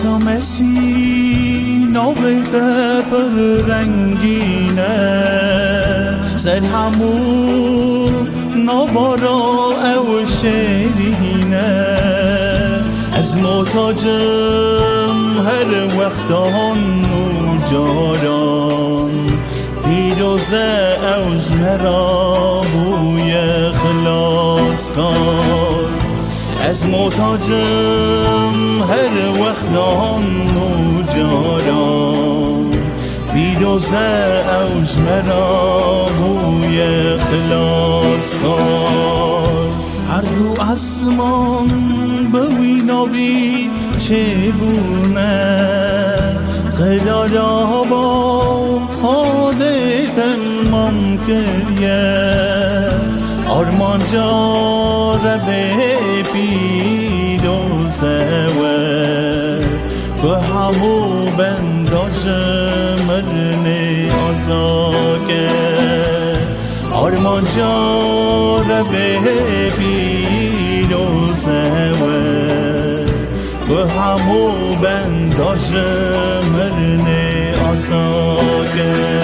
عیسی مسیح نوبته پر رنگینه سر همون نوارا او شیرینه از محتاجم هر وقت آن و جاران پیروزه اوز مرا بوی خلاص کن از محتاجم هر وقت آن و جاران پیروزه اوز مرا بوی خلاص کن هر دو آسمان بوی نوی چگونه قرارا با خودت تمام کریه آرمان جاره به پیروزه و به همو بنداش مرنه آزاکه آرمان جاره به پیروزه و به همو بنداش مرنه آزاکه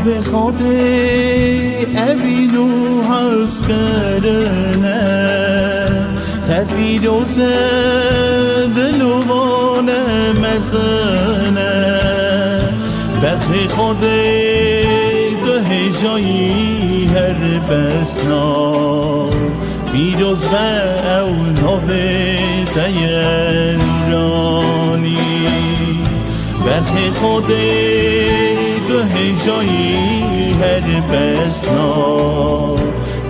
به خود اوینو هست کرنه تربیروز دلوان مزنه برخی خود تو هجایی هر بسنا بیروز و او نوه تینورانی برخی خود تو هجایی هر بسنا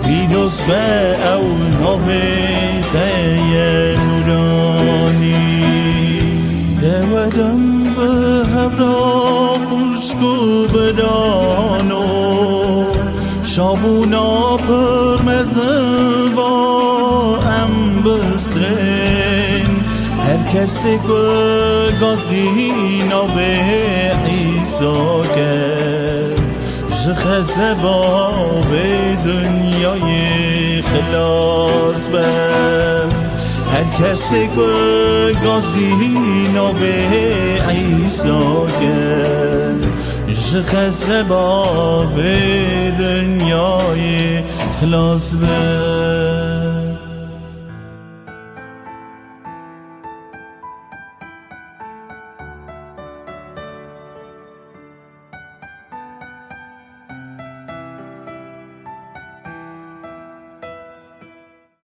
پیروز به او نوه تینورانی دورم به هفرا خوشکو برانو شابونا پر مزن با ام بسترین هر کسی که گازی نوه عیسی کرد جخزه با به دنیای خلاص بم هر کسی که گازی نوه عیسی کرد جخزه با به دنیای خلاص بم